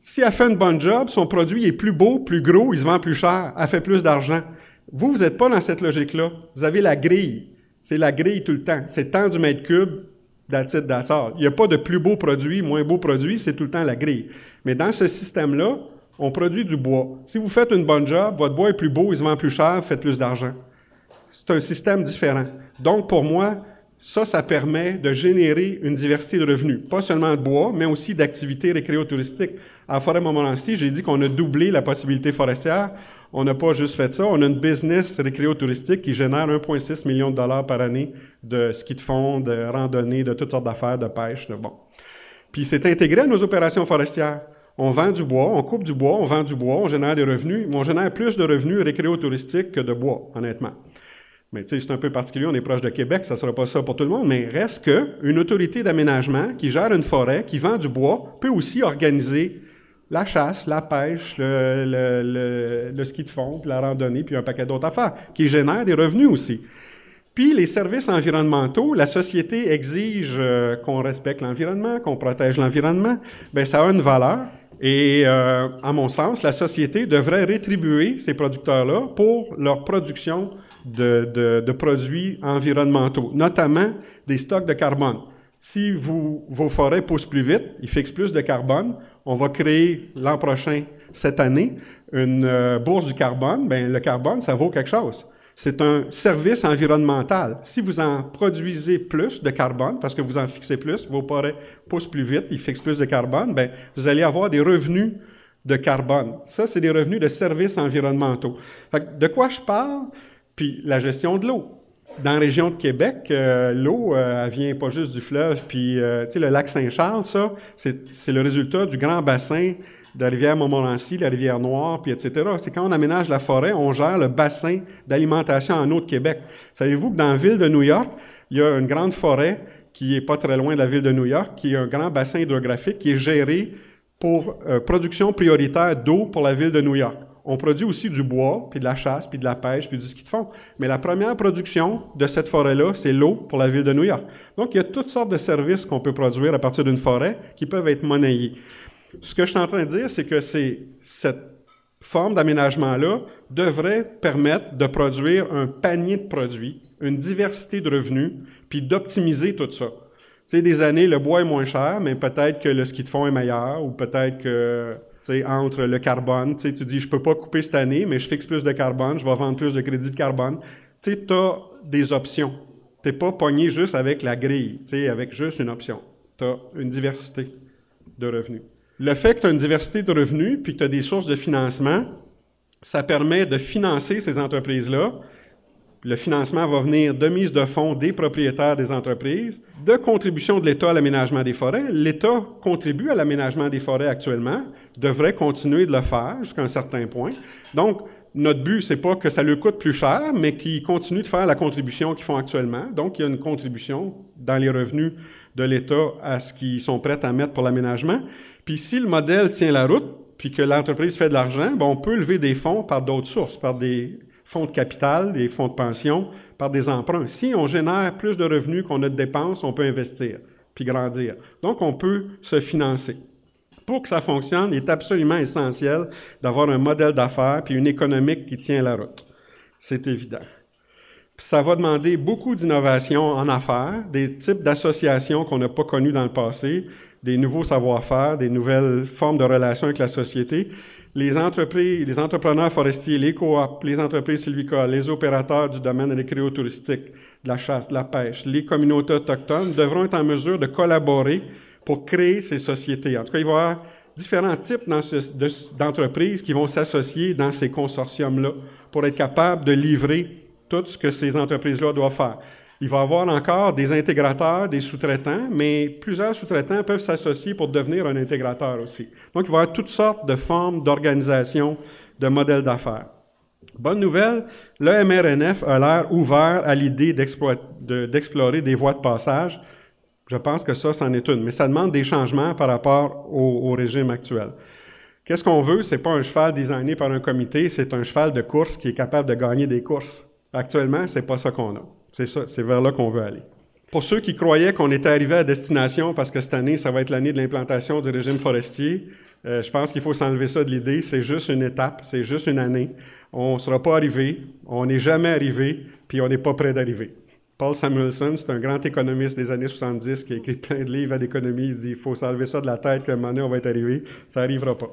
Si elle fait une bonne job, son produit est plus beau, plus gros, il se vend plus cher, elle fait plus d'argent. Vous n'êtes pas dans cette logique-là. Vous avez la grille. C'est la grille tout le temps. C'est tant du mètre cube, that's it, that's all. Il n'y a pas de plus beau produit, moins beau produit, c'est tout le temps la grille. Mais dans ce système-là, on produit du bois. Si vous faites une bonne job, votre bois est plus beau, il se vend plus cher, vous faites plus d'argent. C'est un système différent. Donc, pour moi, ça permet de générer une diversité de revenus. Pas seulement de bois, mais aussi d'activités récréotouristiques. À Forêt-Montmorency, j'ai dit qu'on a doublé la possibilité forestière. On n'a pas juste fait ça. On a une business récréotouristique qui génère 1,6 million de dollars par année de ski de fond, de randonnée, de toutes sortes d'affaires, de pêche, de bon. Puis c'est intégré à nos opérations forestières. On vend du bois, on coupe du bois, on vend du bois, on génère des revenus, mais on génère plus de revenus récréotouristiques que de bois, honnêtement. Mais tu sais, c'est un peu particulier, on est proche de Québec, ça ne sera pas ça pour tout le monde, mais reste qu'une autorité d'aménagement qui gère une forêt, qui vend du bois, peut aussi organiser la chasse, la pêche, le ski de fond, puis la randonnée, puis un paquet d'autres affaires, qui génèrent des revenus aussi. Puis les services environnementaux, la société exige qu'on respecte l'environnement, qu'on protège l'environnement, bien ça a une valeur. Et à mon sens, la société devrait rétribuer ces producteurs-là pour leur production de produits environnementaux, notamment des stocks de carbone. Si vos forêts poussent plus vite, ils fixent plus de carbone, on va créer l'an prochain, cette année, une bourse du carbone. Bien, le carbone, ça vaut quelque chose. C'est un service environnemental. Si vous en produisez plus de carbone, parce que vous en fixez plus, vos forêts poussent plus vite, ils fixent plus de carbone, bien, vous allez avoir des revenus de carbone. Ça, c'est des revenus de services environnementaux. Fait que de quoi je parle? Puis la gestion de l'eau. Dans la région de Québec, l'eau, elle vient pas juste du fleuve, puis tu sais, le lac Saint-Charles, ça, c'est le résultat du grand bassin de la rivière Montmorency, la rivière Noire, puis etc. C'est quand on aménage la forêt, on gère le bassin d'alimentation en eau de Québec. Savez-vous que dans la ville de New York, il y a une grande forêt qui est pas très loin de la ville de New York, qui est un grand bassin hydrographique qui est géré pour production prioritaire d'eau pour la ville de New York. On produit aussi du bois, puis de la chasse, puis de la pêche, puis du ski de fond. Mais la première production de cette forêt-là, c'est l'eau pour la ville de New York. Donc, il y a toutes sortes de services qu'on peut produire à partir d'une forêt qui peuvent être monnayés. Ce que je suis en train de dire, c'est que cette forme d'aménagement-là devrait permettre de produire un panier de produits, une diversité de revenus, puis d'optimiser tout ça. Tu sais, des années, le bois est moins cher, mais peut-être que le ski de fond est meilleur, ou peut-être que... Tu sais, entre le carbone, tu sais, tu dis, je peux pas couper cette année, mais je fixe plus de carbone, je vais vendre plus de crédits de carbone. Tu sais, tu as des options. Tu n'es pas pogné juste avec la grille, tu sais, avec juste une option. Tu as une diversité de revenus. Le fait que tu as une diversité de revenus, puis que tu as des sources de financement, ça permet de financer ces entreprises-là. Le financement va venir de mise de fonds des propriétaires des entreprises, de contribution de l'État à l'aménagement des forêts. L'État contribue à l'aménagement des forêts actuellement, devrait continuer de le faire jusqu'à un certain point. Donc, notre but, c'est pas que ça lui coûte plus cher, mais qu'ils continuent de faire la contribution qu'ils font actuellement. Donc, il y a une contribution dans les revenus de l'État à ce qu'ils sont prêts à mettre pour l'aménagement. Puis, si le modèle tient la route, puis que l'entreprise fait de l'argent, bien, on peut lever des fonds par d'autres sources, par des fonds de capital, des fonds de pension, par des emprunts. Si on génère plus de revenus qu'on a de dépenses, on peut investir, puis grandir. Donc, on peut se financer. Pour que ça fonctionne, il est absolument essentiel d'avoir un modèle d'affaires puis une économique qui tient la route. C'est évident. Puis ça va demander beaucoup d'innovation en affaires, des types d'associations qu'on n'a pas connues dans le passé, des nouveaux savoir-faire, des nouvelles formes de relations avec la société. Les entreprises, les entrepreneurs forestiers, les coops, les entreprises sylvicoles, les opérateurs du domaine récréotouristique, de la chasse, de la pêche, les communautés autochtones devront être en mesure de collaborer pour créer ces sociétés. En tout cas, il va y avoir différents types d'entreprises qui vont s'associer dans ces consortiums-là pour être capables de livrer tout ce que ces entreprises-là doivent faire. Il va y avoir encore des intégrateurs, des sous-traitants, mais plusieurs sous-traitants peuvent s'associer pour devenir un intégrateur aussi. Donc, il va y avoir toutes sortes de formes d'organisation, de modèles d'affaires. Bonne nouvelle, le MRNF a l'air ouvert à l'idée d'explorer des voies de passage. Je pense que ça, c'en est une, mais ça demande des changements par rapport au régime actuel. Qu'est-ce qu'on veut? C'est pas un cheval designé par un comité, c'est un cheval de course qui est capable de gagner des courses. Actuellement, c'est pas ça qu'on a. C'est ça, c'est vers là qu'on veut aller. Pour ceux qui croyaient qu'on était arrivé à destination parce que cette année, ça va être l'année de l'implantation du régime forestier, Je pense qu'il faut s'enlever ça de l'idée. C'est juste une étape, c'est juste une année. On ne sera pas arrivé, on n'est jamais arrivé, puis on n'est pas prêt d'arriver. Paul Samuelson, c'est un grand économiste des années 70 qui a écrit plein de livres à l'économie. Il dit il faut s'enlever ça de la tête qu'à un moment donné, on va être arrivé. Ça n'arrivera pas.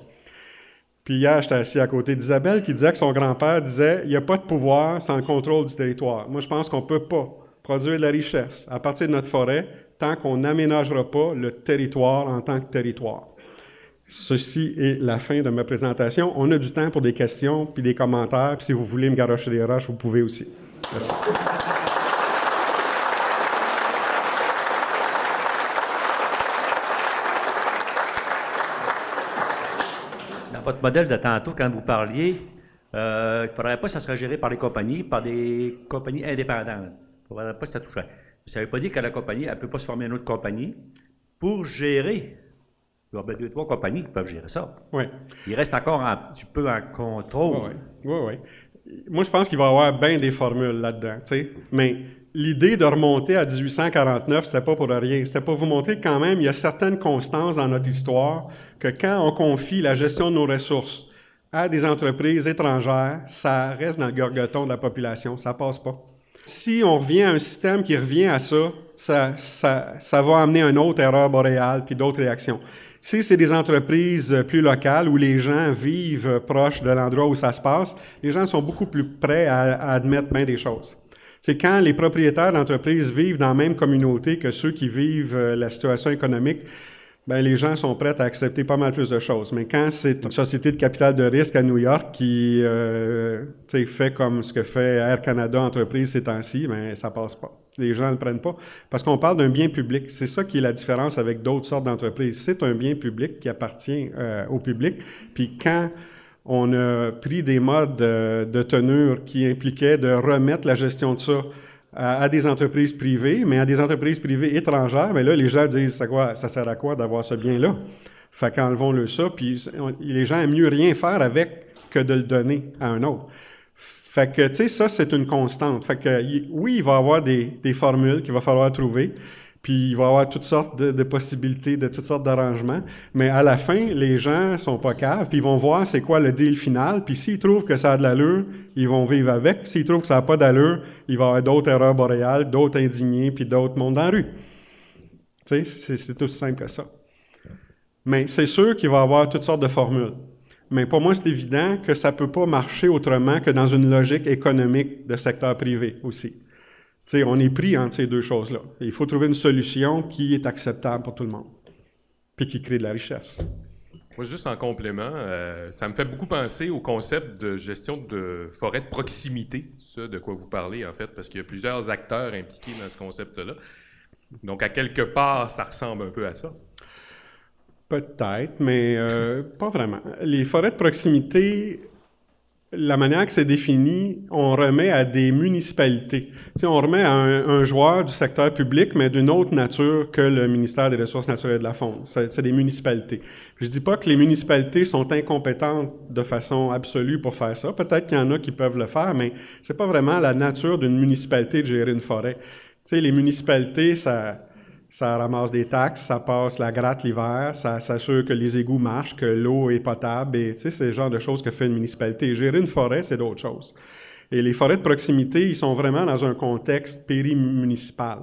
Puis hier, j'étais assis à côté d'Isabelle qui disait que son grand-père disait il n'y a pas de pouvoir sans le contrôle du territoire. Moi, je pense qu'on ne peut pas produire de la richesse à partir de notre forêt tant qu'on n'aménagera pas le territoire en tant que territoire. Ceci est la fin de ma présentation. On a du temps pour des questions puis des commentaires. Puis si vous voulez me garrocher des roches, vous pouvez aussi. Merci. Dans votre modèle de tantôt, quand vous parliez, il ne faudrait pas que ça serait géré par des compagnies indépendantes. Il ne faudrait pas que ça toucherait. Ça ne veut pas dire que la compagnie, elle ne peut pas se former une autre compagnie pour gérer. Il y a 2 ou 3 compagnies qui peuvent gérer ça. Oui. Il reste encore un petit peu en contrôle. Oui. Moi, je pense qu'il va y avoir bien des formules là-dedans, tu sais. Mais l'idée de remonter à 1849, c'était pas pour rien. C'était pour vous montrer que quand même, il y a certaines constances dans notre histoire que quand on confie la gestion de nos ressources à des entreprises étrangères, ça reste dans le gorgoton de la population, ça passe pas. Si on revient à un système qui revient à ça va amener une autre erreur boréale puis d'autres réactions. Si c'est des entreprises plus locales où les gens vivent proches de l'endroit où ça se passe, les gens sont beaucoup plus prêts à admettre bien des choses. C'est quand les propriétaires d'entreprises vivent dans la même communauté que ceux qui vivent la situation économique, ben les gens sont prêts à accepter pas mal plus de choses. Mais quand c'est une société de capital de risque à New York qui fait comme ce que fait Air Canada Entreprise ces temps-ci, ben ça passe pas. Les gens ne le prennent pas parce qu'on parle d'un bien public. C'est ça qui est la différence avec d'autres sortes d'entreprises. C'est un bien public qui appartient au public. Puis quand on a pris des modes de tenure qui impliquaient de remettre la gestion de ça à des entreprises privées, mais à des entreprises privées étrangères, mais là, les gens disent, ça sert à quoi d'avoir ce bien-là? Fait qu'enlevons-le ça, puis les gens aiment mieux rien faire avec que de le donner à un autre. Fait que, tu sais, ça, c'est une constante. Fait que, oui, il va y avoir des formules qu'il va falloir trouver, puis il va y avoir toutes sortes de possibilités, de toutes sortes d'arrangements, mais à la fin, les gens sont pas caves, puis ils vont voir c'est quoi le deal final, puis s'ils trouvent que ça a de l'allure, ils vont vivre avec, puis s'ils trouvent que ça n'a pas d'allure, il va y avoir d'autres erreurs boréales, d'autres indignés, puis d'autres mondes dans la rue. Tu sais, c'est aussi simple que ça. Mais c'est sûr qu'il va y avoir toutes sortes de formules. Mais pour moi, c'est évident que ça peut pas marcher autrement que dans une logique économique de secteur privé aussi. T'sais, on est pris entre ces deux choses-là. Et il faut trouver une solution qui est acceptable pour tout le monde, puis qui crée de la richesse. Moi, juste en complément, ça me fait beaucoup penser au concept de gestion de forêt de proximité, ça de quoi vous parlez en fait, parce qu'il y a plusieurs acteurs impliqués dans ce concept-là. Donc, à quelque part, ça ressemble un peu à ça. Peut-être, mais pas vraiment. Les forêts de proximité, la manière que c'est défini, on remet à des municipalités. Tu sais, on remet à un joueur du secteur public, mais d'une autre nature que le ministère des Ressources naturelles et de la faune. C'est des municipalités. Je dis pas que les municipalités sont incompétentes de façon absolue pour faire ça. Peut-être qu'il y en a qui peuvent le faire, mais c'est pas vraiment la nature d'une municipalité de gérer une forêt. Tu sais, les municipalités, ça ramasse des taxes, ça passe la gratte l'hiver, ça s'assure que les égouts marchent, que l'eau est potable, et tu sais, c'est le genre de choses que fait une municipalité. Gérer une forêt, c'est d'autres choses. Et les forêts de proximité, ils sont vraiment dans un contexte périmunicipal,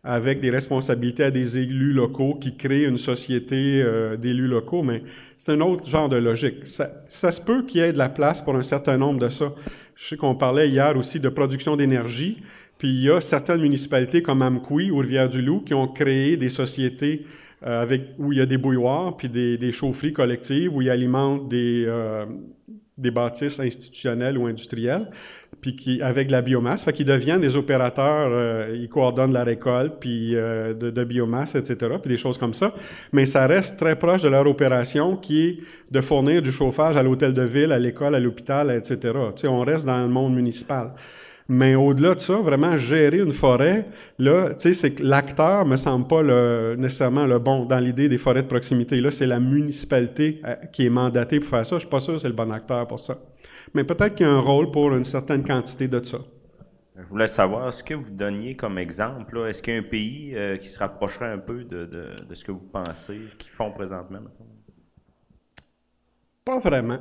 avec des responsabilités à des élus locaux qui créent une société d'élus locaux, mais c'est un autre genre de logique. Ça se peut qu'il y ait de la place pour un certain nombre de ça. Je sais qu'on parlait hier aussi de production d'énergie. Puis il y a certaines municipalités comme Amqui ou Rivière-du-Loup qui ont créé des sociétés où il y a des bouilloires puis des chaufferies collectives où ils alimentent des bâtisses institutionnelles ou industrielles, puis avec de la biomasse, fait qu'ils deviennent des opérateurs, ils coordonnent la récolte puis de biomasse, etc., puis des choses comme ça. Mais ça reste très proche de leur opération qui est de fournir du chauffage à l'hôtel de ville, à l'école, à l'hôpital, etc. Tu sais, on reste dans le monde municipal. Mais au-delà de ça, vraiment gérer une forêt, là, tu sais, c'est que l'acteur me semble pas nécessairement le bon dans l'idée des forêts de proximité. Là, c'est la municipalité qui est mandatée pour faire ça. Je suis pas sûr que c'est le bon acteur pour ça. Mais peut-être qu'il y a un rôle pour une certaine quantité de ça. Je voulais savoir, ce que vous donniez comme exemple, là, est-ce qu'il y a un pays qui se rapprocherait un peu de ce que vous pensez, qu'ils font présentement, maintenant? Pas vraiment.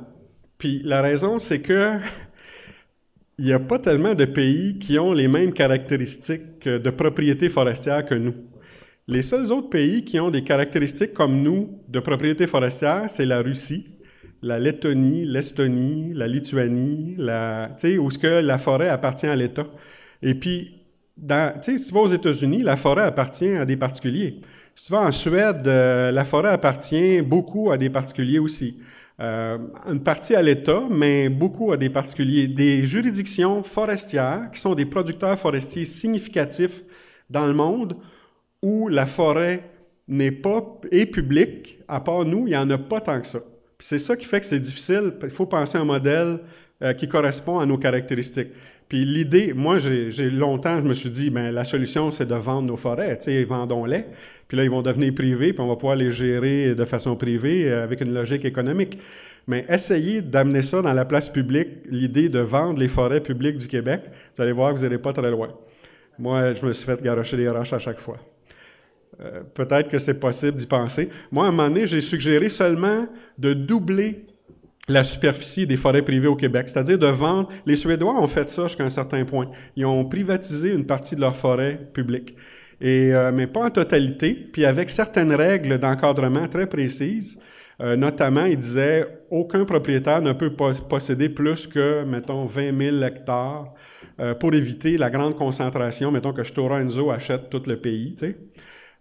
Puis la raison, c'est que il n'y a pas tellement de pays qui ont les mêmes caractéristiques de propriété forestière que nous. Les seuls autres pays qui ont des caractéristiques comme nous de propriété forestière, c'est la Russie, la Lettonie, l'Estonie, la Lituanie, où ce que la forêt appartient à l'État. Et puis, si tu vas aux États-Unis, la forêt appartient à des particuliers. Si tu vas en Suède, la forêt appartient beaucoup à des particuliers aussi. Une partie à l'État, mais beaucoup à des particuliers. Des juridictions forestières qui sont des producteurs forestiers significatifs dans le monde où la forêt est publique, à part nous, il n'y en a pas tant que ça. Puis c'est ça qui fait que c'est difficile. Il faut penser à un modèle qui correspond à nos caractéristiques. Puis l'idée, moi, j'ai longtemps, je me suis dit, ben la solution, c'est de vendre nos forêts, vendons-les. Puis là, ils vont devenir privés, puis on va pouvoir les gérer de façon privée avec une logique économique. Mais essayez d'amener ça dans la place publique, l'idée de vendre les forêts publiques du Québec. Vous allez voir que vous n'irez pas très loin. Moi, je me suis fait garrocher des roches à chaque fois. Peut-être que c'est possible d'y penser. Moi, à un moment donné, j'ai suggéré seulement de doubler la superficie des forêts privées au Québec, c'est-à-dire de vendre. Les Suédois ont fait ça jusqu'à un certain point. Ils ont privatisé une partie de leurs forêts publiques, mais pas en totalité, puis avec certaines règles d'encadrement très précises. Notamment, ils disaient aucun propriétaire ne peut posséder plus que, mettons, 20 000 hectares pour éviter la grande concentration. Mettons que Stora Enso achète tout le pays, tu sais.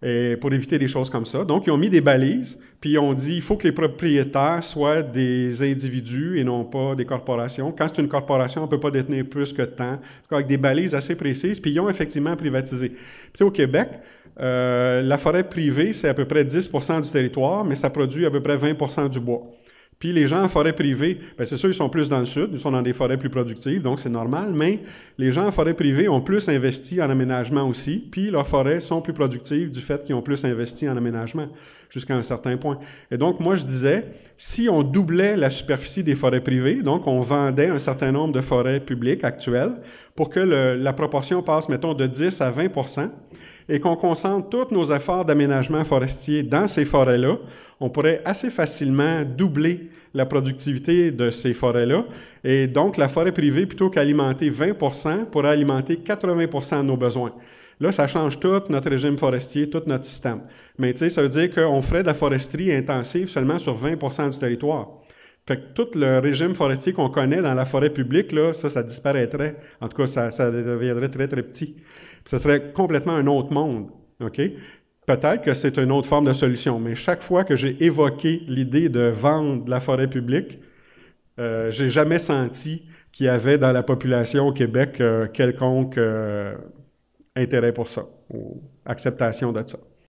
Et pour éviter des choses comme ça. Donc, ils ont mis des balises, puis ils ont dit il faut que les propriétaires soient des individus et non pas des corporations. Quand c'est une corporation, on ne peut pas détenir plus que tant. Avec des balises assez précises, puis ils ont effectivement privatisé. Puis, au Québec, la forêt privée, c'est à peu près 10 % du territoire, mais ça produit à peu près 20 % du bois. Puis les gens en forêt privée, bien c'est sûr, ils sont plus dans le sud, ils sont dans des forêts plus productives, donc c'est normal, mais les gens en forêt privée ont plus investi en aménagement aussi, puis leurs forêts sont plus productives du fait qu'ils ont plus investi en aménagement, jusqu'à un certain point. Et donc, moi, je disais, si on doublait la superficie des forêts privées, donc on vendait un certain nombre de forêts publiques actuelles, pour que la proportion passe, mettons, de 10 à 20 % et qu'on concentre tous nos efforts d'aménagement forestier dans ces forêts-là, on pourrait assez facilement doubler la productivité de ces forêts-là. Et donc, la forêt privée, plutôt qu'alimenter 20 %, pourrait alimenter 80 % de nos besoins. Là, ça change tout notre régime forestier, tout notre système. Mais tu sais, ça veut dire qu'on ferait de la foresterie intensive seulement sur 20 % du territoire. Fait que tout le régime forestier qu'on connaît dans la forêt publique, là, ça disparaîtrait. En tout cas, ça deviendrait très, très petit. Ça serait complètement un autre monde, OK? Peut-être que c'est une autre forme de solution, mais chaque fois que j'ai évoqué l'idée de vendre la forêt publique, j'ai jamais senti qu'il y avait dans la population au Québec quelconque intérêt pour ça, ou acceptation de ça.